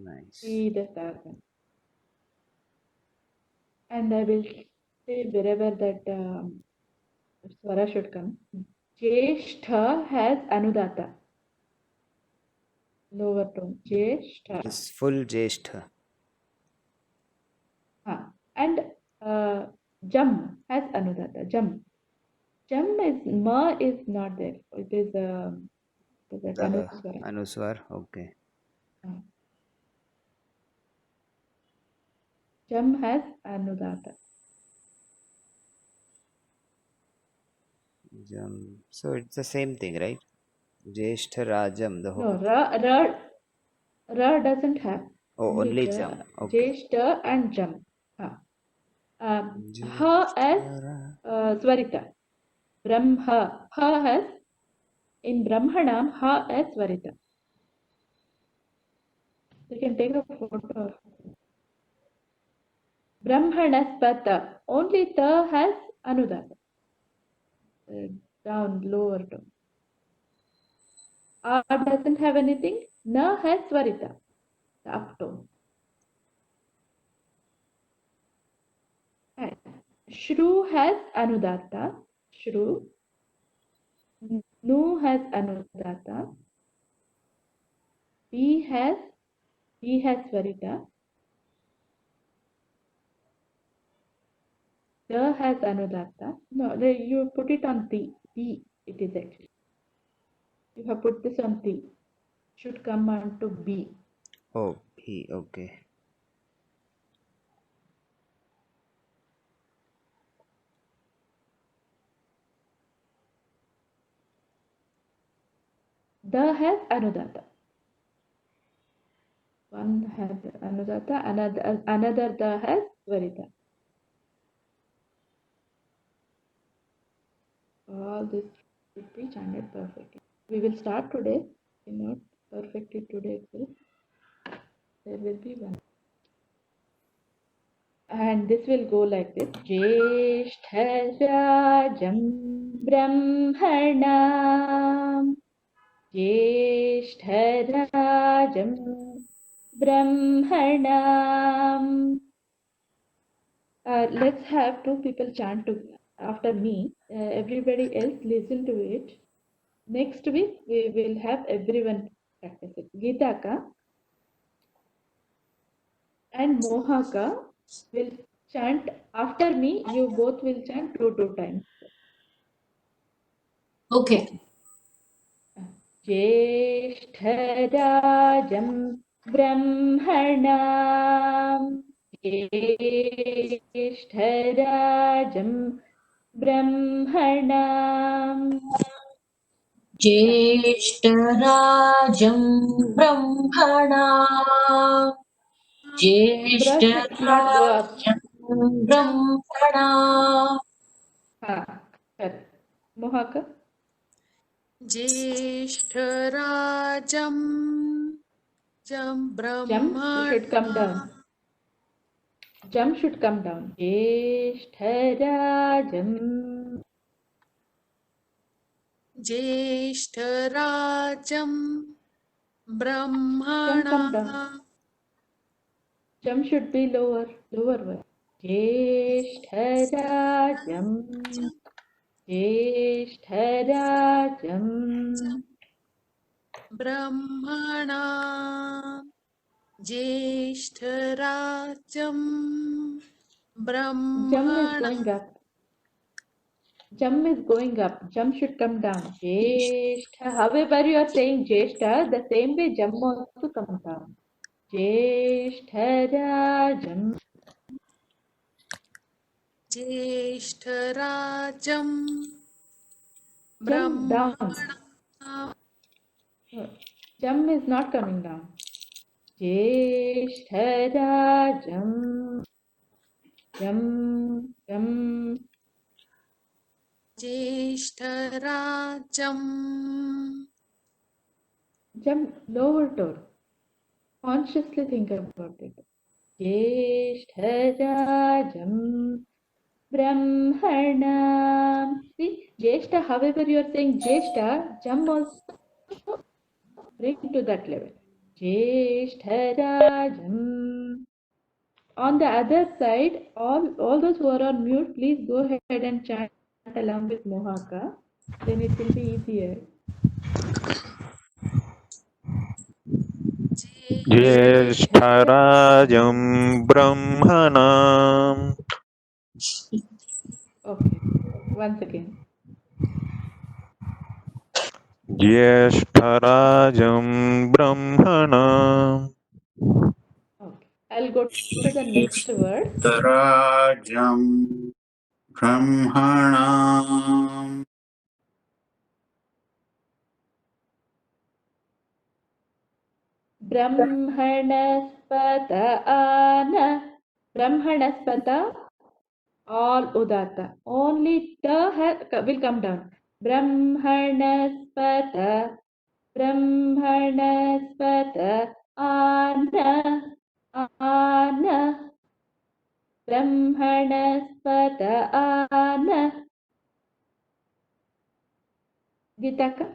Nice.
Sidasadhanam. And I will say wherever that swara should come. Jeshtha has Anudata. Lower tone. Jeshtha.
This full Jeshtha.
And Jam has Anudata. Jam. Jam is Ma is not there. It is that Anuswara.
Anuswar. Okay.
Jam has Anudata.
Jam. So it's the same thing, right? Jeshtha Rajam. The whole.
No, Ra doesn't have.
Only Jam. Okay.
Jeshtha and Jam. Ha as Swarita. Brahma. Ha has in Brahmanam. Ha as Swarita. You can take a photo. Brahmanaspata. Only Ta has Anudata. Down, lower tone. A doesn't have anything. Na has Swarita. The up tone. And Shru has Anudata. Shru. Nu has Anudata. B has Swarita. The has Anudata. No, you put it on T. B it is actually. You have put this on T. Should come on to B.
Oh, P. Okay.
The has Anudata. One has Anudata, another the has Swarita. All this should be chanted perfectly. We will start today. If not perfectly today itself, there will be one. And this will go like this. Jeshtarajam Brahmanam. Jeshtarajam Brahmanam. Let's have two people chant after me. Everybody else listen to it. Next week we will have everyone practice it. Geetaka and Mohaka will chant after me. You both will chant two times.
Okay.
Jeshtarajam Brahmanam. Jeshtarajam Brahmanam.
ज्येष्ठराजं ब्रह्मणा
Brush should not go up.
ज्येष्ठराजं ब्रह्मणा
Correct. Mohaka.
ज्येष्ठराजं
Jam should come down. Jam should come down. Jeshtarajam.
ज्येष्ठराजं
Jam
ब्रह्मणा
come down. Jam should be lower one. Jeshtarajam. Jeshtarajam.
ब्रह्मणा ज्येष्ठराजं ब्रह्मणा
Jam is going up. Jam should come down. Jeshta. However you are saying Jeshta, the same way Jam also comes down. Jeshtarajam.
ज्येष्ठराजं
Jam down.
ब्रह्मणा
Jam is not coming down. Jeshtarajam. Jam.
ज्येष्ठराजं
Jam lower tone. Consciously think about it. Jeshtarajam Brahmanam. See, Jeshta, however you are saying Jeshta, Jam also bring to that level. Jeshtarajam. On the other side, all those who are on mute, please go ahead and chant along with Mohaka. Then it will be easier.
ज्येष्ठराजं ब्रह्मणाम्
Okay, once again.
ज्येष्ठराजं ब्रह्मणाम्
Okay, I'll go to the next word.
Tarajam Brahmanam.
Brahmanaspata ana. Brahmanaspata, all udata. Only the will come down. Brahmanaspata. Brahmanaspata ana. Ana. Brahmanaspata ana. Gitaka.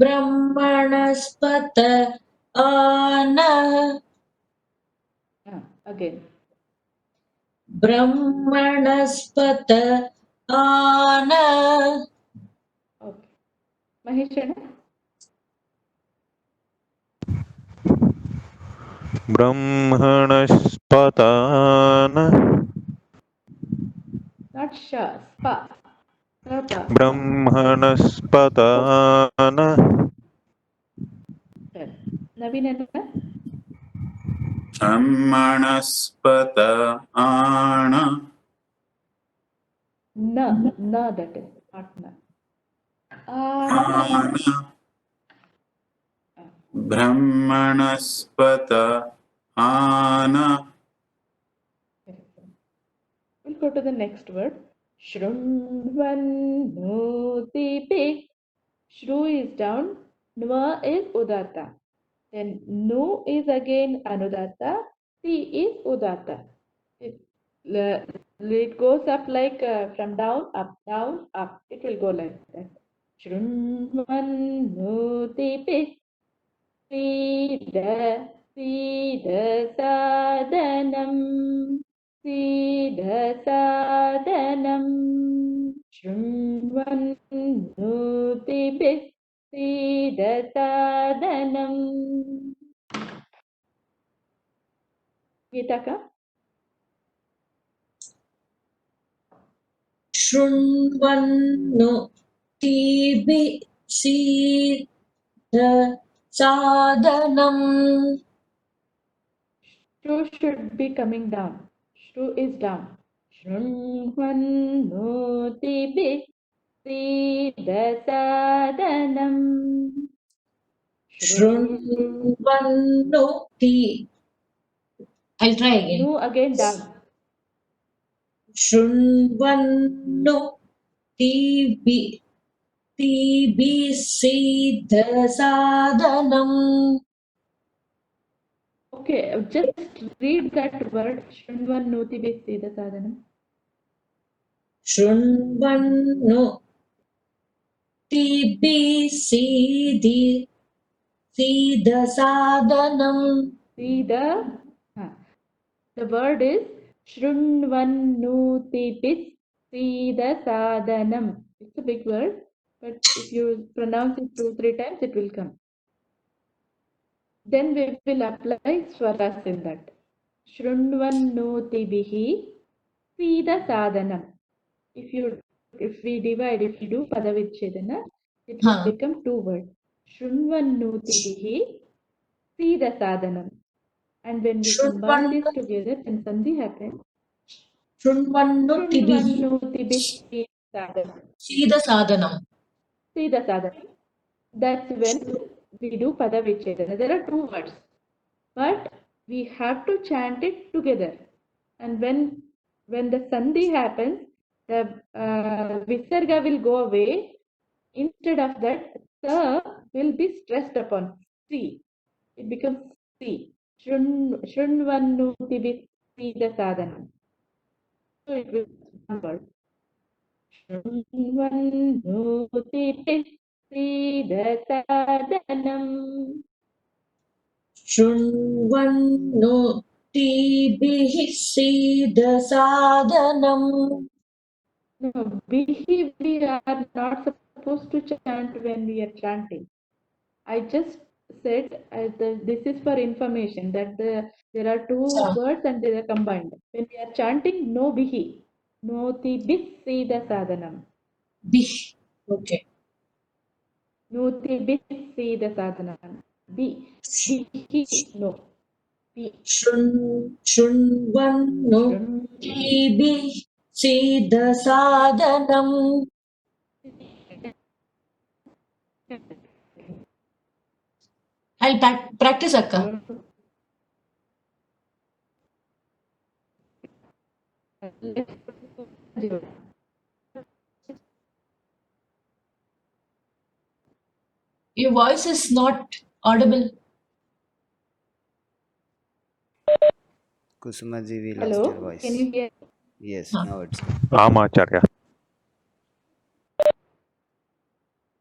ब्रह्मणस्पत आनः
Again.
ब्रह्मणस्पत आनः
Okay. Maheshana.
ब्रह्मणस्पतान्
Not sha. Spa. Spa.
ब्रह्मणस्पतान्
Navinana.
Brahmanaspata ana.
Na. Na, that is. Not na.
Ana. Brahmanaspata ana.
We'll go to the next word. Shrunvanudipi. Shru is down. Nva is udata. Then nu is again anudata. Ti is udata. It goes up like from down, up, it will go like that. Shrunvanudipi. Sida sadanam. Sida sadanam. Shrunvanudipi. Sida sadanam. Gitaka.
शृण्वन्नु तीभि सीद सादनम्
Shru should be coming down. Shru is down. Shrunvanudipi. Sida sadanam.
शृण्वन्नु ती I'll try again.
Nu again down.
शृण्वन्नु तीभि तीभि सीद सादनम्
Okay, just read that word. Shrunvanuti Sida Sadanam.
शृण्वन्नु तीभि सीदि सीद सादनम्
Sida. The word is Shrunvanuti Sida Sadanam. It's a big word, but if you pronounce it 2-3 times, it will come. Then we will apply swaras in that. Shrunvanuti Sida Sadanam. If we divide, if you do Padavichedana, it will become 2 words. Shrunvanutibihi Sida Sadanam. And when we combine this together, then Sandhi happens. Shrunvanutibihi
Sida Sadanam.
Sida Sadanam. That's when we do Padavichedana. There are 2 words, but we have to chant it together. And when the Sandhi happens, the Visarga will go away. Instead of that, Sa will be stressed upon. Si. It becomes Si. Shrunvanuti Sida Sadanam. So it will be one word. शृण्वन्नोतिभिः सीदसादनम्
शृण्वन्नोतिभिः सीदसादनम्
No, we are not supposed to chant when we are chanting. I just said this is for information that there are two words and they are combined. When we are chanting, no bihi, no ti bis sida sadhanam.
Bih. Okay.
No ti bis sida sadhanam. Bihi, no. Bi.
शृण्वन्नोतिभिः सीदसादनम् I'll practice, Akka. Your voice is not audible.
Kusuma ji, we lost
Hello,
your voice.
can you hear?
Yes,
Huh.
now it's
Amacharya.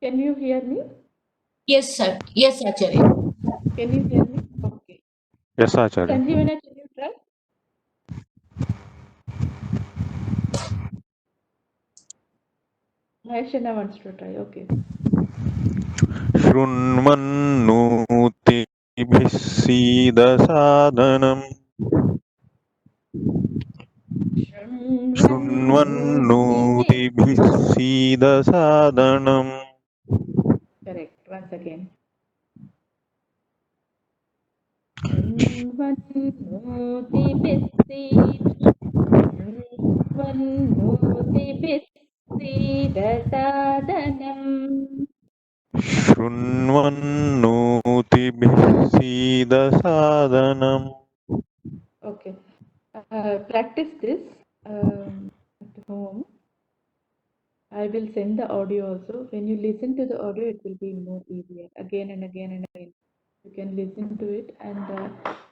Can you hear me?
Yes, sir. Yes, Acharya.
Can you hear me? Okay.
Yes, Acharya.
Sanjeevana, can you try? Maheshana wants to try. Okay.
शृण्वन्नोतिभिः सीदसादनम् शृण्वन्नोतिभिः सीदसादनम्
Correct. Once again. शृण्वन्नोतिभिस्सीदसादनम्
शृण्वन्नोतिभिः सीदसादनम्
Okay. Practice this at home. I will send the audio also. When you listen to the audio, it will be more easier. Again and again and again. You can listen to it, and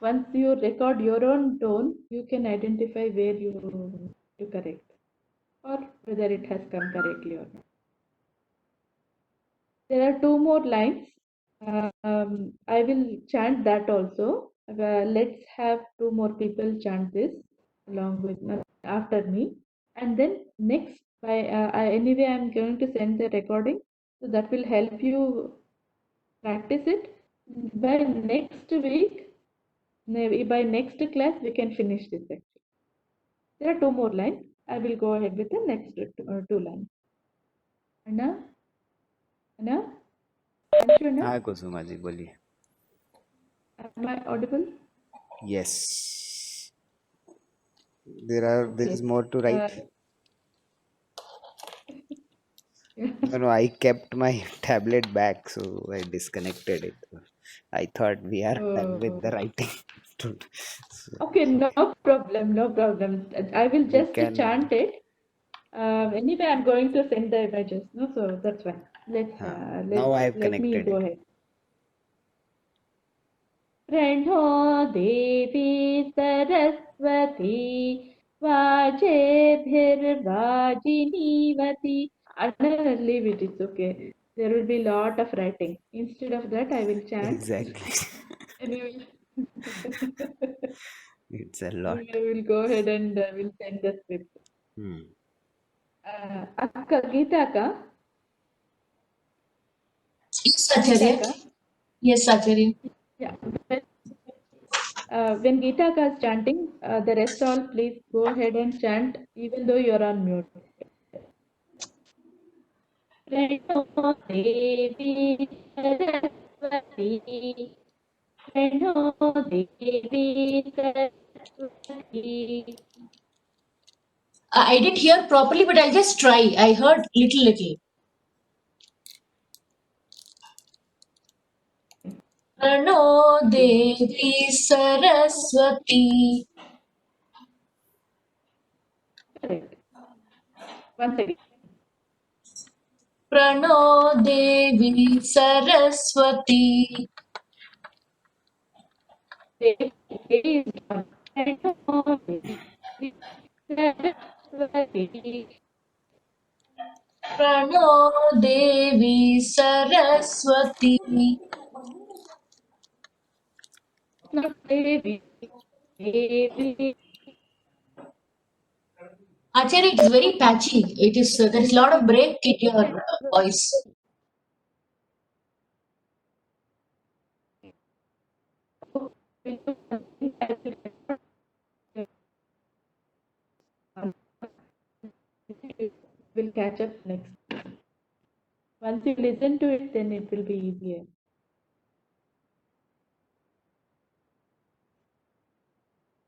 once you record your own tone, you can identify where you correct or whether it has come correctly or not. There are two more lines. I will chant that also. Let's have two more people chant this along with after me, and then next anyway I'm going to send the recording, so that will help you practice it. By next week, maybe by next class, we can finish this section. There are two more lines. I will go ahead with the next two lines. Anna? Anshu, Anna?
हाँ कुसुमा जी बोलिए.
Am I audible?
Yes. There is more to write. No, I kept my tablet back, so I disconnected it. I thought we are done with the writing. So
Okay, no problem, no problem. I will
we
just
can.
chant it. Anyway, I'm going to send the images, no? So that's fine.
Now I have
let me
connected
go
it.
ahead. प्रणो Devi Saraswati वाजेभिर्वाजिनीवती. I'll leave it, it's okay. There will be a lot of writing. Instead of that, I will chant.
Exactly.
Anyway.
It's a lot.
I will go ahead and will send the script. Akka, Geeta ka?
Yes, Acharya. Yes, Acharya.
Yeah. When Geeta ka is chanting, the rest all please go ahead and chant even though you are on mute. प्रणो Devi Saraswati प्रणो Devi Saraswati.
I didn't hear properly, but I'll just try. I heard little. Prano Devi Saraswati.
Correct. Once again.
Prano Devi Saraswati.
Devi is one. Prano Devi Saraswati.
प्रणो Devi Saraswati.
Not Devi. Devi.
Acharya, it is very patchy. It is there is a lot of break in your voice.
Will catch up next. Once you listen to it, then it will be easier.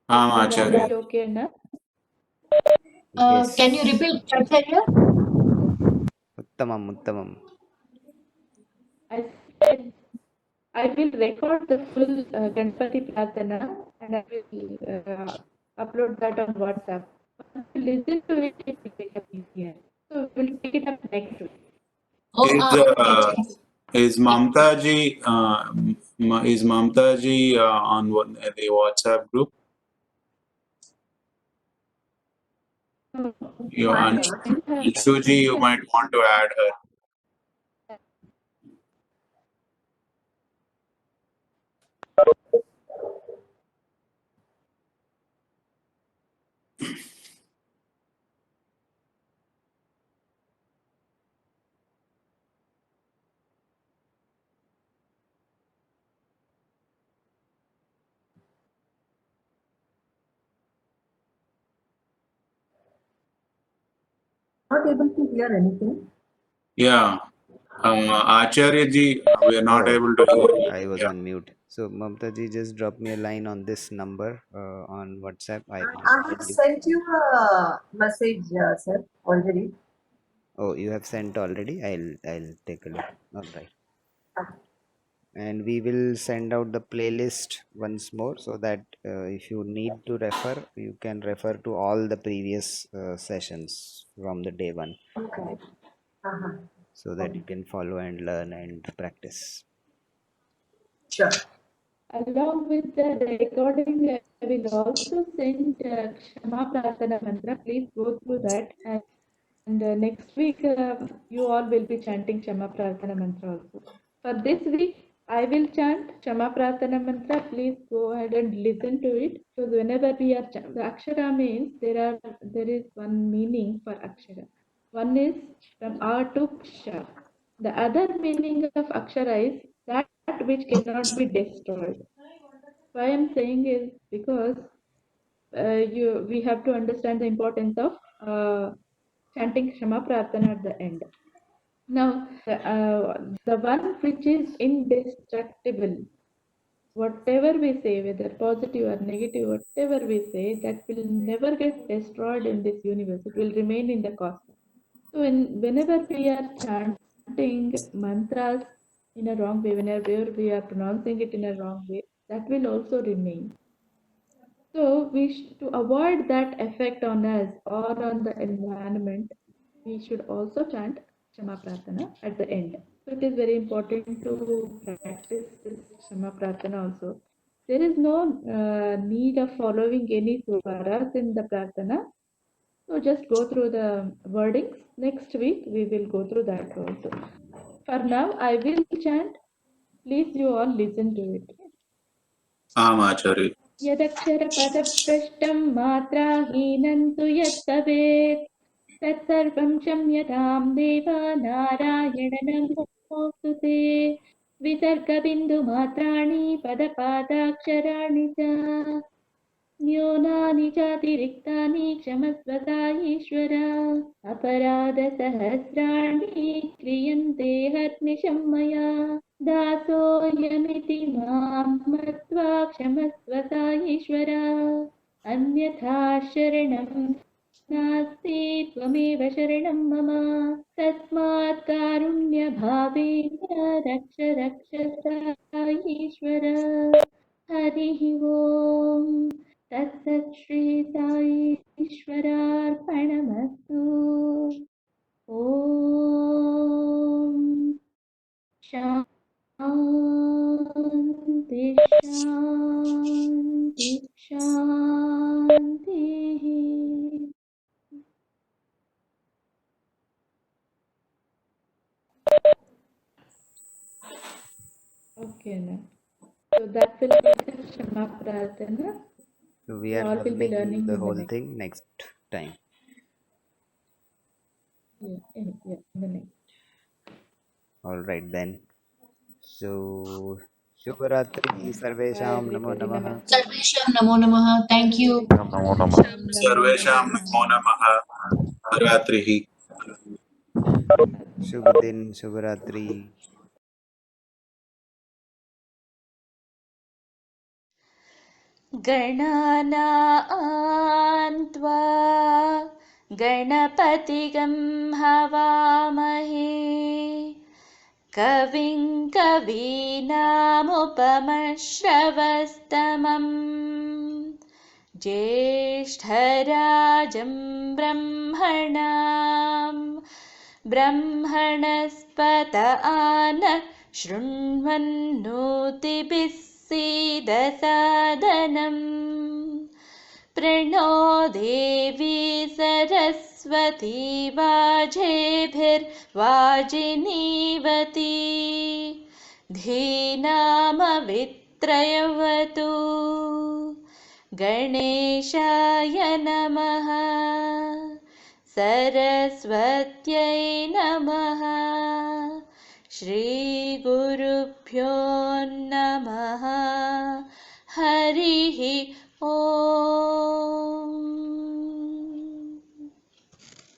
Is that okay enough?
Yes.
Can you repeat, Acharya?
Uttamam.
I said I will record the full Ganpati Pratana and I will upload that on WhatsApp. Once you listen to it, it will become easier. So we'll pick it up next week.
Oh,
Is is Mamtaji on the WhatsApp group? You and Suji, you might want to add her.
Not able to hear anything.
Yeah. Acharya ji, we are not
Oh,
able to hear you.
I was
Yeah.
on mute. So Mamta ji, just drop me a line on this number on WhatsApp. I will
I
add
have
you.
sent you a message, sir, already.
Oh, you have sent already. I'll take a look. All right. And we will send out the playlist once more so that if you need to refer, you can refer to all the previous sessions from the day one,
Okay. Uh-huh.
so that you can follow and learn and practice.
Sure.
Along with the recording, I will also send Kshama Prarthana Mantra. Please go through that. And next week, you all will be chanting Kshama Prarthana Mantra also. For this week, I will chant Kshama Prarthana Mantra. Please go ahead and listen to it. Because whenever we are the Akshara means there is one meaning for Akshara. One is from A to Ksha. The other meaning of Akshara is that which cannot be destroyed. Why I'm saying is because we have to understand the importance of chanting Kshama Prarthana at the end. Now, the one which is indestructible, whatever we say, whether positive or negative, whatever we say, that will never get destroyed in this universe. It will remain in the cosmos. So, whenever we are chanting mantras in a wrong way, whenever we are pronouncing it in a wrong way, that will also remain. So, to avoid that effect on us or on the environment, we should also chant Kshama Prarthana at the end. So, it is very important to practice this Kshama Prarthana also. There is no need of following any swaras in the Prarthana. So, just go through the wordings. Next week, we will go through that also. For now, I will chant. Please, you all listen to it.
Acharya.
यदक्षरपदभ्रष्टं मात्राहीनं तु यद्भवेत् तत्सर्वं क्षम्यतां देव नारायण नमोऽस्तु ते विसर्गबिन्दुमात्राणि पदपादाक्षराणि च न्यूनानि चातिरिक्तानि क्षमस्व साईश्वर अपराधसहस्राणि क्रियन्ते हर्निशं मया दासोऽयमिति मां मत्वा क्षमस्व साईश्वर अन्यथा शरणं नास्ति त्वमेव शरणं मम तस्मात् कारुण्यभावेन रक्ष रक्ष साईश्वर हरिः ओम् तत्सत् श्री साईश्वरार्पणमस्तु ॐ शान्ति शान्ति शान्तिः So that will be the Kshama Prarthana.
So we
We
are
all will be learning
learning the
in the
whole
next.
thing next time.
In the next.
All right then. So Shubharatri
Bye
Sarvesham Namo
everybody.
Namaha.
Namaste.
Sarvesham namo namaha. Thank you.
Namo Namah.
सर्वेषां नमो नमः रात्रिः
Shubh Din, Shubharatri.
गणानान्त्वा गणपतिगं हवामहे कविं कवीनामुपमश्रवस्तमम् ज्येष्ठराजं ब्रह्मणस्पत आन शृण्वन्नोतिभिः सीदसादनम् प्रणो देवी सरस्वती वाजेभिर्वाजिनीवती धीनामवित्रयवतु गणेशाय नमः सरस्वत्यै नमः श्रीगुरुभ्यो नमः हरिः ॐ